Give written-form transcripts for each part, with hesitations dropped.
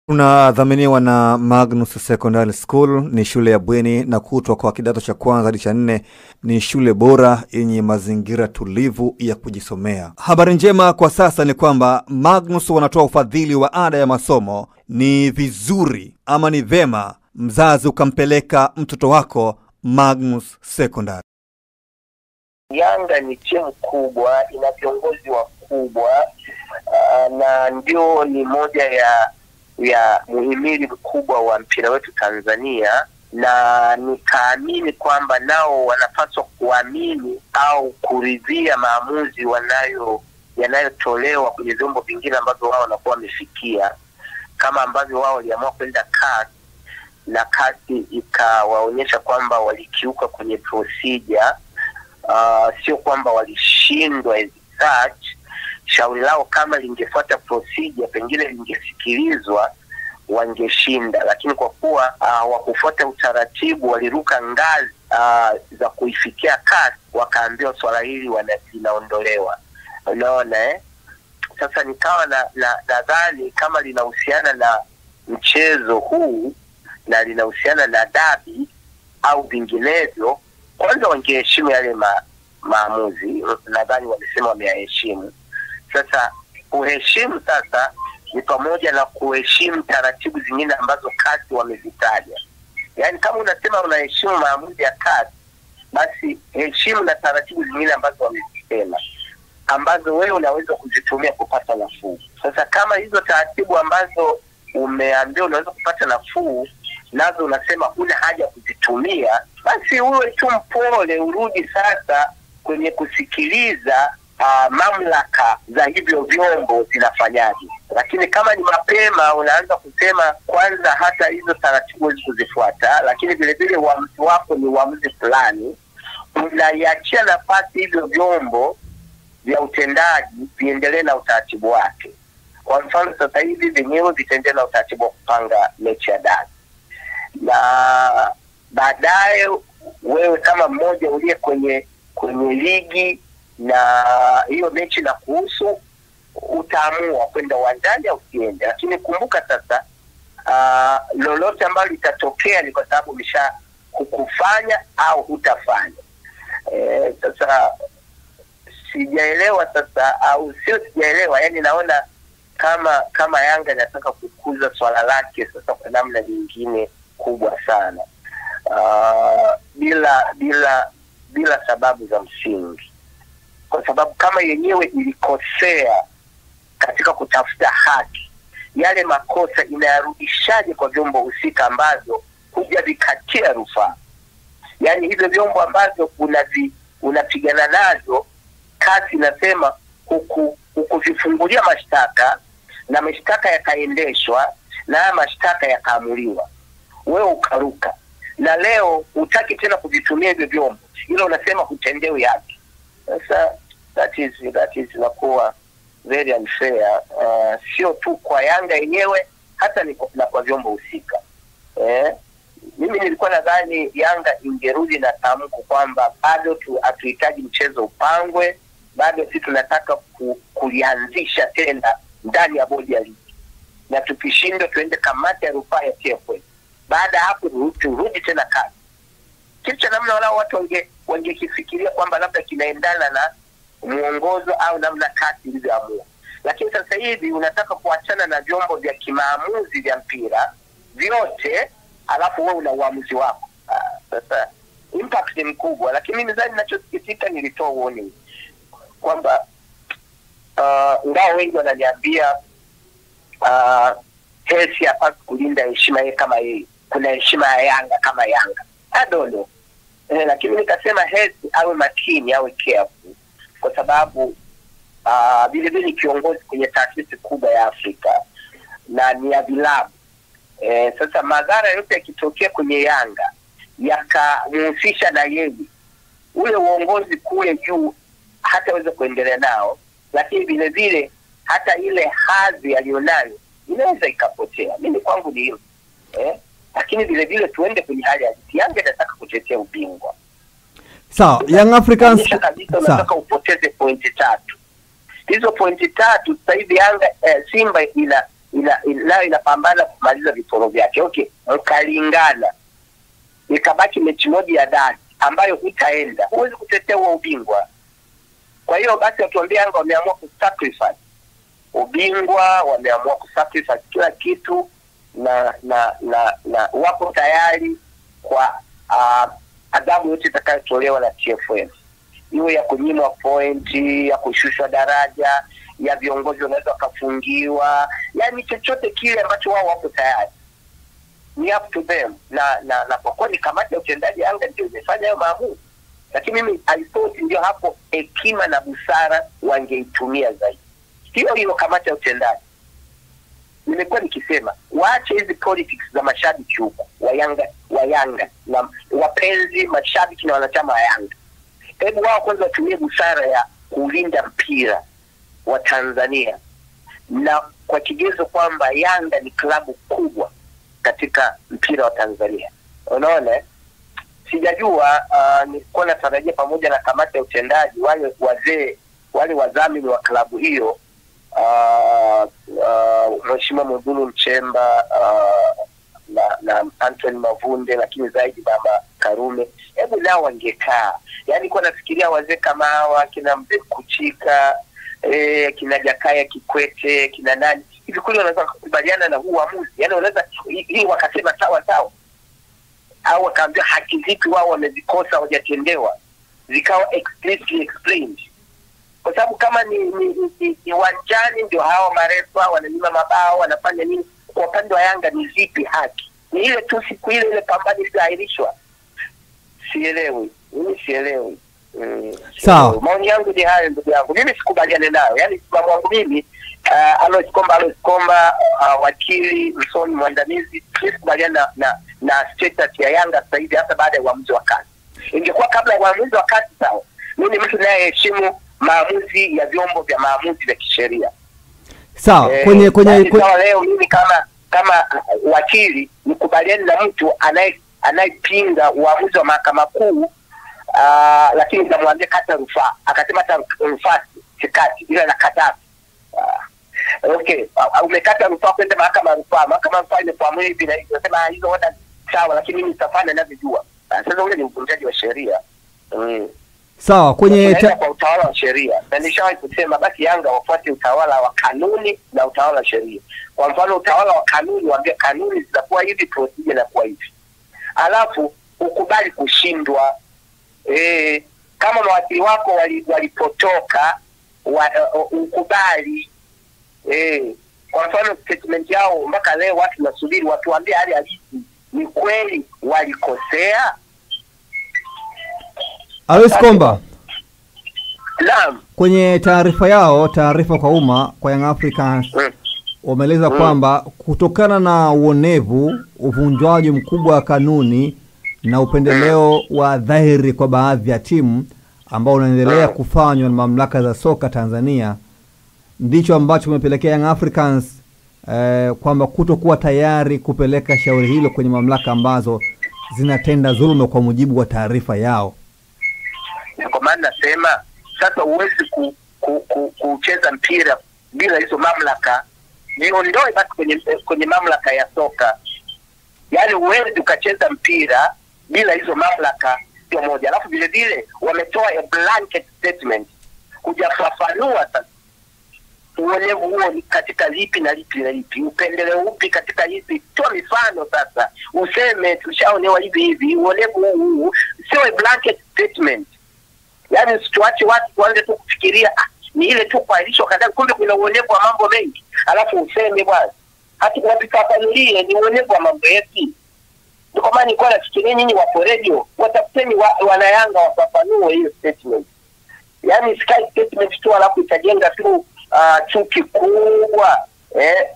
Tunadhaminiwa na Magnus Secondary School. Ni shule ya bweni na kutwa kwa kidato cha kwanza hadi cha 4. Ni shule bora yenye mazingira tulivu ya kujisomea. Habari njema kwa sasa ni kwamba Magnus wanatoa ufadhili wa ada ya masomo. Ni vizuri ama ni vema mzazi ukampeleka mtoto wako Magnus Secondary. Yanga ni timu kubwa, ina viongozi wakubwa, na ndio ni moja ya muhimili mkubwa wa mpira wetu Tanzania, na nikaamini kwamba nao wanapaswa kuamini au kuridhia maamuzi yanayotolewa kwenye vyombo vingine ambavyo wao wanakuwa wamefikia, kama ambavyo wao waliamua kwenda CAS na CAS ikawaonyesha kwamba walikiuka kwenye procedure, sio kwamba walishindwa as such. Shauri lao kama lingefuata procedure pengine lingesikilizwa, wangeshinda, lakini kwa kuwa hawakufuata utaratibu, waliruka ngazi za kuifikia CAS, wakaambiwa swala hili linaondolewa. Unaona Sasa nikawa nadhani kama linahusiana na mchezo huu na linahusiana na dabi au vinginevyo, kwanza wangeheshimu yale maamuzi. Nadhani walisema wameyaheshimu. Sasa kuheshimu sasa ni pamoja na kuheshimu taratibu zingine ambazo CAS wamezitaja. Yaani kama unasema unaheshimu maamuzi ya CAS, basi heshimu na taratibu zingine ambazo wamezisema, ambazo wewe unaweza kuzitumia kupata nafuu. Sasa kama hizo taratibu ambazo umeambiwa unaweza kupata nafuu nazo unasema huna haja kuzitumia, basi uwe tu mpole, urudi sasa kwenye kusikiliza mamlaka za hivyo vyombo zinafanyaje. Lakini kama ni mapema unaanza kusema kwanza hata hizo taratibu huwezi kuzifuata, lakini vile vile uamuzi wako ni uamuzi fulani, unaiachia nafasi hivyo vyombo vya utendaji viendelee na utaratibu wake. Kwa mfano sasa hivi vyenyewe vitaendelea na utaratibu wa kupanga mechi ya dabi, na baadaye wewe kama mmoja uliye kwenye ligi na hiyo mechi na kuhusu, utaamua kwenda uwanjani au usiende. Lakini kumbuka sasa, lolote ambalo litatokea ni kwa sababu umesha kukufanya au hutafanya. Sasa sijaelewa sasa, au sio sijaelewa, yani naona kama Yanga inataka kukuza swala lake sasa kwa namna nyingine kubwa sana, bila sababu za msingi. Kwa sababu kama yenyewe ilikosea katika kutafuta haki, yale makosa inayarudishaje kwa vyombo husika ambazo hujavikatia rufaa? Yaani hivyo vyombo ambazo unapigana nazo, CAS inasema hukuvifungulia mashtaka na mashtaka yakaendeshwa na mashtaka yakaamuliwa, wewe ukaruka, na leo hutaki tena kuvitumia hivyo vyombo, ila unasema hutendewi haki. Sasa that is nakuwa very unfair, sio tu kwa Yanga yenyewe, hata ni kwa vyombo husika. Mimi nilikuwa nadhani Yanga ingerudi na tamko kwamba bado hatuhitaji mchezo upangwe, bado sisi tunataka kulianzisha tena ndani ya bodi ya ligi, na tukishindwa tuende kamati ya rufaa ya TFF. Baada hapo turudi tena CAS. Kitu cha namna wala watu wangekifikiria kwamba labda kinaendana na muongozo au namna CAS ilivyoamua. Lakini sasa hivi unataka kuachana na vyombo vya kimaamuzi vya mpira vyote, alafu wewe una uamuzi wako. Sasa impact ni mkubwa. Lakini mimi nadhani ninachosikitika, nilitoa warning kwamba ngao wengi wananiambia Hersi hapa kulinda heshima yake kama yeye. Kuna heshima ya Yanga kama Yanga. I don't know. Lakini nikasema Hersi awe makini, awe careful, kwa sababu vile vile kiongozi kwenye taasisi kubwa ya Afrika na ni ya vilabu. Sasa madhara yote yakitokea kwenye Yanga yakamhusisha na yeye, ule uongozi kule juu hataweza kuendelea nao, lakini vile vile hata ile hadhi alionayo inaweza ikapotea. Mimi kwangu ni hilo. Lakini vile vile tuende kwenye hali ya Yanga inataka kutetea ubingwa. Sawa, Young Africans nataka upoteze pointi 3. Hizo pointi 3 sasa hivi Yanga Simba nayo inapambana kumaliza viporo vyake. Okay, mkalingana, ikabaki mechi moja ya dani ambayo hutaenda, huwezi kutetea huo ubingwa. Kwa hiyo basi watuambia Yanga wameamua kusacrifice ubingwa, wameamua kusacrifice kila kitu, na wako tayari kwa adhabu yote itakayotolewa na TFF, iwe ya kunyimwa pointi, ya kushushwa daraja, ya viongozi wanaweza wakafungiwa, yani chochote kile ambacho wao wako tayari. Ni up to them. Na kwa kweli kamati ya utendaji Yanga ndio imefanya hayo maamuzi, lakini mimi I thought ndio hapo hekima na busara wangeitumia zaidi. Hiyo kamati ya utendaji, nimekuwa nikisema waache hizi politics za mashabiki huko wa Yanga na wapenzi mashabiki na wanachama wa Yanga. Hebu wao kwanza watumie busara ya kulinda mpira wa Tanzania, na kwa kigezo kwamba Yanga ni klabu kubwa katika mpira wa Tanzania. Unaona, sijajua nilikuwa natarajia pamoja na kamati ya utendaji wale wazee, wale wadhamini wa klabu hiyo, Mheshimiwa Mwigulu Nchemba na Anthony Mavunde, lakini zaidi Mama Karume, hebu nao wangekaa. Yani kwa nafikiria wazee kama hawa, kina Mzee Kuchika, kina Jakaya Kikwete, kina nani hivi kule, wanaweza kukubaliana na huu uamuzi? Yani wanaweza hii wakasema sawa sawa, au wakaambia haki zipi wao wamezikosa, hawajatendewa, zikawa explicitly explained. Kwa sababu kama ni wanjani ndio hao marefa wananyima mabao, wanafanya nini, kwa upande wa Yanga ni zipi haki? Ni ile tu siku ile pambano iliahirishwa. Sielewi. Sawa. Maoni yangu ni hayo ndugu yangu. Mimi sikubaliane nayo. Yaani kwa wangu mimi Alois Komba wakili msomi mwandamizi, sikubaliana na status ya Yanga sasa hivi, hasa baada ya uamuzi wa kati. Ingekuwa kabla ya uamuzi wa kati sawa. Mimi mtu naye heshimu maamuzi ya vyombo vya maamuzi vya kisheria. Sawa, kwenye leo mimi kama wakili nikubaliane na mtu anayepinga uamuzi wa mahakama kuu, lakini nitamwambia kata rufaa, akasema hata rufaa sikati, ila nakataa. Okay, umekata rufaa kwenda mahakama rufaa, mahakama rufaa imeamua hivi na hivi, nasema hizo oda sawa, lakini mimi nitafanya ninavyojua. Sasa ule ni uvunjaji wa sheria. Sawa, kwenye kwa utawala wa sheria. Na nishawahi kusema basi Yanga wafuate utawala wa kanuni na utawala wa sheria. Kwa mfano utawala wa kanuni, waambie kanuni zitakuwa hivi, procedure inakuwa hivi. Alafu ukubali kushindwa. Kama mawakili wako walipotoka, ukubali. Kwa mfano statement yao mpaka leo watu nasubiri watuambie hali halisi, ni kweli walikosea? Alois Komba, naam, kwenye taarifa kwa umma kwa Young Africans wameeleza kwamba kutokana na uonevu, uvunjwaji mkubwa wa kanuni na upendeleo wa dhahiri kwa baadhi ya timu ambao unaendelea kufanywa na mamlaka za soka Tanzania, ndicho ambacho umepelekea Young Africans kwamba kutokuwa tayari kupeleka shauri hilo kwenye mamlaka ambazo zinatenda dhuluma kwa mujibu wa taarifa yao. Kwa maana nasema sasa huwezi kucheza mpira bila hizo mamlaka. Niondoe basi kwenye mamlaka ya soka. Yaani huwezi ukacheza mpira bila hizo mamlaka, sio moja. Alafu vile vile wametoa a blanket statement kujafafanua sasa uonevu huo ni katika lipi na lipi na lipi, upendeleo upi katika lipi. Toa mifano sasa, useme tushaonewa hivi, uonevu huu sio a blanket statement. Yaani situache watu kuanza tu kufikiria ni ile tu kuahirisha kadhaa, kumbe kuna uonevu wa mambo mengi. Alafu useme bwana, hata kuwapifafanulie ni uonevu wa mambo yepi. Ndio kwa maana nilikuwa nafikiria nyinyi wapo radio, watafuteni wana Yanga wafafanue hiyo statement. Yaani sky statement tu alafu itajenga tu chuki kubwa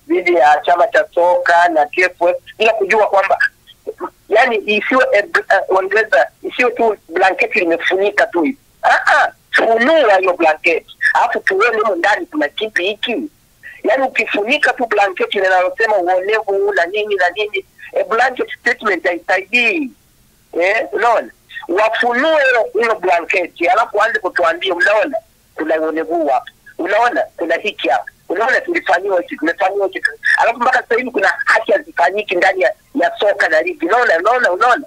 dhidi ya chama cha soka na TFF bila kujua kwamba yani isiwe isiwe tu blanket limefunika tu hivi. Funua hiyo blanket, alafu tuone huko ndani kuna kipi hiki. Yani ukifunika tu blanket linalosema uonevu na nini na nini, a blanket statement haisaidii. Unaona, wafunue hiyo blanket alafu anze kutuambia, unaona kuna uonevu hapa, unaona kuna hiki hapa, unaona tumefanyiwa kitu. Alafu mpaka sasa hivi kuna haki hazifanyiki ndani ya soka na ligi. Unaona.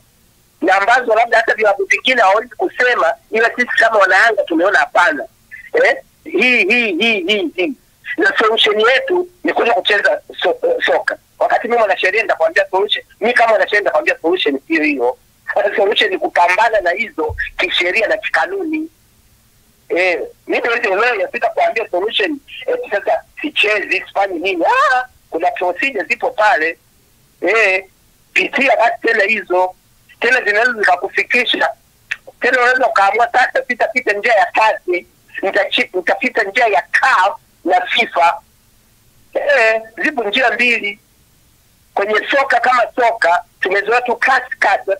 Na ambazo labda hata vilabu vingine hawawezi kusema, ila sisi kama wanayanga tumeona hapana. Hii. Na solution yetu ni kuja kucheza soka. Wakati mimi mwanasheria nitakwambia solution, mimi kama mwanasheria nitakwambia solution sio hiyo. Solution ni kupambana na hizo kisheria na kikanuni. Mimi leo yafika kuambia solution sasa sichezi sifanyi nini. Kuna procedure zipo pale. Pitia basi tena hizo. Tena zinaweza zikakufikisha. Tena unaweza kaamua sasa pita njia ya kasi, nitapita njia ya CAF na FIFA. Zipo njia mbili. Kwenye soka kama soka tumezoea tu kasi.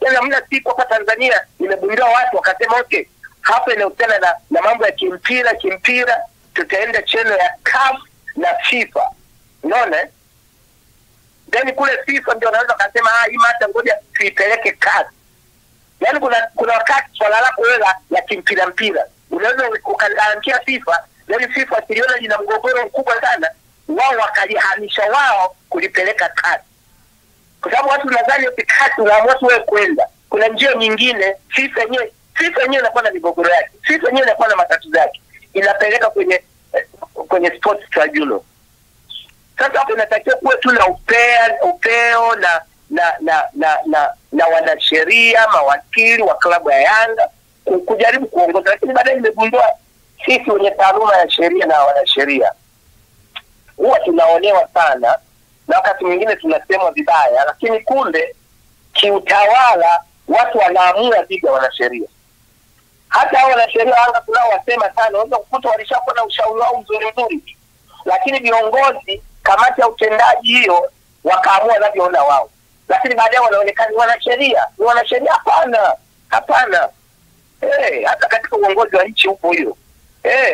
Tena mna siku hapa Tanzania imegundua watu wakasema okay, hapa inahusiana na mambo ya kimpira tutaenda channel ya CAF na FIFA. Unaona? Then kule FIFA ndio wanaweza kusema hii mata ngoja tuipeleke CAF. Yaani kuna wakati swala lako wewe la kimpira unaweza ukaangia FIFA, then FIFA siliona lina mgogoro mkubwa sana, wao wakalihamisha wao kulipeleka CAF. Kwa sababu watu nadhani CAF unaamua wewe kwenda. Kuna njia nyingine FIFA yenyewe inakuwa na migogoro yake. FIFA yenyewe inakuwa na matatizo yake. Inapeleka kwenye sports tribunal. Sasa hapo inatakiwa kuwe tu na upeo na wanasheria, mawakili wa klabu ya Yanga kujaribu kuongoza, lakini baadaye nimegundua sisi wenye taaluma ya sheria na wanasheria huwa tunaonewa sana na wakati mwingine tunasemwa vibaya, lakini kumbe kiutawala watu wanaamua dhidi ya wanasheria. Hata hao wanasheria Yanga tunao wasema sana, unaweza kukuta walishakuwa na ushauri wao mzuri, lakini viongozi kamati ya utendaji hiyo wakaamua wanavyoona wao, lakini baadaye wanaonekana ni wanasheria. Hapana. Hata katika uongozi wa nchi huko hiyo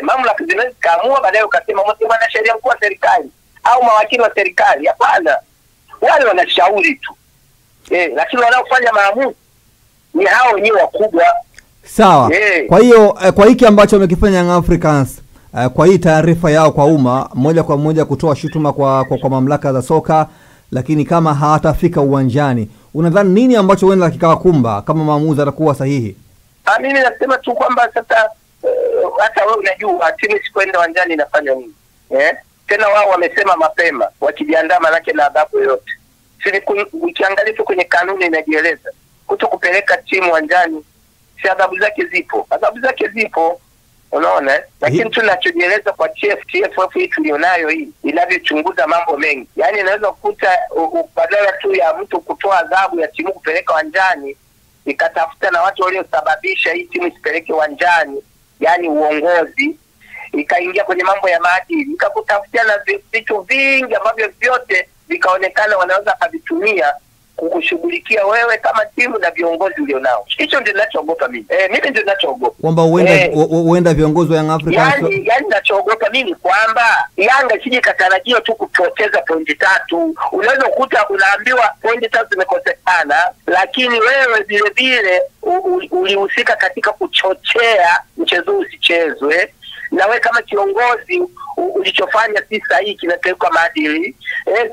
mamlaka zinaweza kaamua baadaye ukasema mtu mwanasheria mkuu wa serikali au mawakili wa serikali. Hapana, wale wanashauri tu lakini wanaofanya maamuzi ni hao wenyewe wakubwa. Sawa. Kwa hiyo kwa hiki ambacho wamekifanya Young Africans, kwa hii taarifa yao kwa umma moja kwa moja kutoa shutuma kwa mamlaka za soka, lakini kama hawatafika uwanjani, unadhani nini ambacho huenda kikawakumba kama maamuzi atakuwa sahihi? Mimi nasema tu kwamba sasa hata wewe unajua timu isikwenda uwanjani inafanya nini? Tena wao wamesema mapema wakijiandaa manake na adhabu yote. Sisi ukiangalia tu kwenye kanuni inajieleza kutokupeleka timu uwanjani, si adhabu zake zipo. Unaona? Lakini tunachojieleza kwa TFF hii tulionayo hii inavyochunguza mambo mengi. Yaani inaweza kukuta badala tu ya mtu kutoa adhabu ya timu kupeleka uwanjani, ikatafuta na watu waliosababisha hii timu isipeleke uwanjani, yani uongozi, ikaingia kwenye mambo ya maadili, ikakutafutia na vitu vingi ambavyo vyote vikaonekana wanaweza kuvitumia kukushughulikia wewe kama timu na viongozi ulionao. Hicho ndio ninachoogopa mimi. Mimi ndio ninachoogopa. Kwamba huenda viongozi wa Young Africans yani ninachoogopa mimi kwamba Yanga isije katarajia tu kupoteza pointi 3. Unaweza kukuta unaambiwa pointi 3 zimekosekana, lakini wewe vile vile ulihusika katika kuchochea mchezo usichezwe. Na wewe kama kiongozi ulichofanya si sahihi, kinateka maadili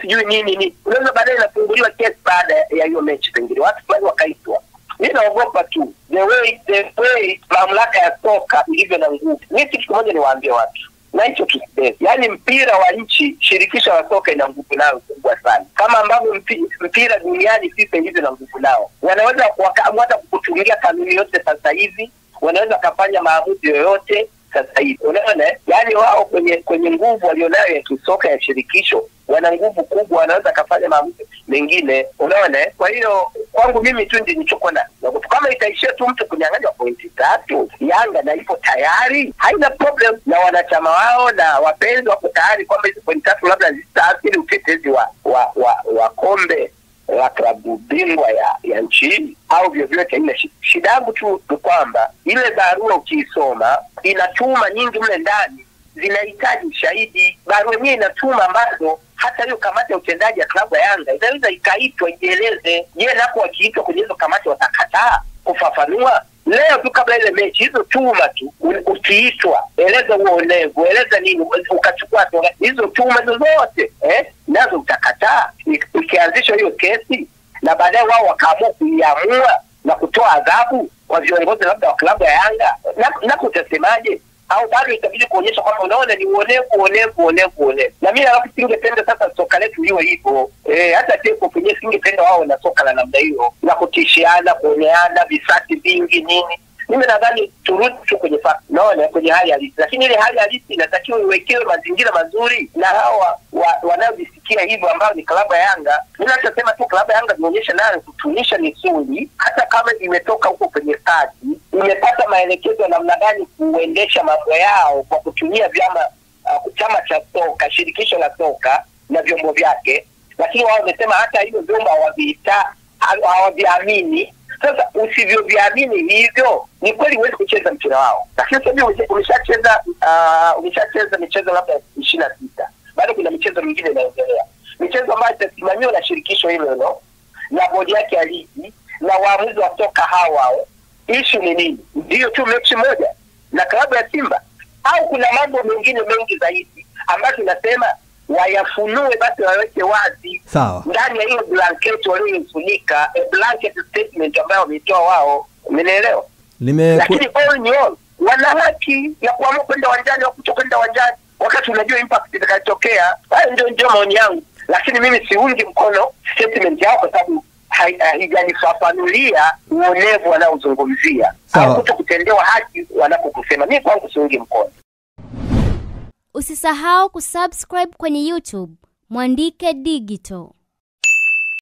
sijui nini. Unaweza baadaye inafunguliwa kesi baada ya hiyo mechi, pengine watu fulani wakaitwa. Mimi naogopa tu the way mamlaka ya soka ilivyo na nguvu. Mimi kitu kimoja niwaambie watu, na hicho tuseme, yani mpira wa nchi, shirikisho la soka ina nguvu nayo kubwa sana, kama ambavyo mpira duniani FIFA ilivyo na nguvu nao. Wanaweza wakaamua kukutungia kanuni yote sasa hivi, wanaweza kufanya maamuzi yoyote sasa hivi. Unaona? Yaani wao kwenye nguvu walionayo ya kisoka ya shirikisho wana nguvu kubwa, wanaweza kufanya maamuzi mengine. Unaona? Kwa hiyo kwangu mimi tu ndio nichukua na kama itaishia tu mtu kunyang'anya pointi 3, Yanga na ipo tayari, haina problem, na wanachama wao na wapenzi wako tayari kwamba hizo pointi 3 labda zitaathiri utetezi wa kombe la klabu bingwa ya nchi au vyovyote. Ina shida yangu tu kwamba ile barua ukiisoma inatuma nyingi mle ndani zinahitaji shahidi. Barua yenyewe inatuma ambazo hata hiyo kamati ya utendaji ya klabu ya Yanga inaweza ikaitwa ieleze. Je, napo wakiitwa kwenye hizo kamati watakataa kufafanua? Leo tu kabla ile mechi, hizo tuma tu ukiitwa, eleza uonevu, eleza nini, ukachukua hizo tuma zote nazo utakataa. Ikianzisha hiyo kesi na baadaye wao wakaamua kuiamua na kutoa adhabu kwa viongozi labda wa klabu ya Yanga, na kutasemaje? Au bado itabidi kuonyesha kwamba unaona ni uonevu. Na mimi alafu singependa sasa soka letu liwe hivyo. Hata teko kwenye singependa wao na soka la namna hiyo, na kutishiana, kuoneana, visasi vingi nini. Mimi nadhani turudi tu kwenye naona kwenye hali halisi, lakini ile hali halisi inatakiwa iwekewe mazingira mazuri na hao wanaojisikia hivyo ambao ni klabu ya Yanga. Mimi nasema tu klabu ya Yanga inaonyesha nayo kutunisha misuli, hata kama imetoka huko kwenye stadi, imepata maelekezo ya namna gani kuendesha mambo yao kwa kutumia chama cha soka, shirikisho la soka na vyombo vyake, lakini wao wamesema hata hivyo vyombo hawaviamini. Sasa usivyoviamini hivyo, ni kweli huwezi kucheza mpira wao. Lakini sasa umeshacheza michezo labda 26. Bado kuna michezo mingine inaendelea. Michezo ambayo itasimamiwa na shirikisho hilo na bodi yake ya ligi na waamuzi wa soka hao. Issue ni nini? Ndio tu mechi moja na klabu ya Simba, au kuna mambo mengine mengi zaidi ambayo tunasema wayafunue, basi waweke wazi. Sawa. Ndani ya hiyo blanket waliofunika, blanket statement ambayo wametoa wao. Umeelewa? Lakini all in all, wana haki ya kuamua kwenda uwanjani au kutokwenda uwanjani wakati unajua impact itakayotokea. Hayo ndio maoni yangu. Lakini mimi siungi mkono statement yao kwa sababu haijanifafanulia uonevu wanaozungumzia au kutokutendewa haki wanapokusema. Mimi kwangu siungi mkono. Usisahau kusubscribe kwenye YouTube Mwandike Digital.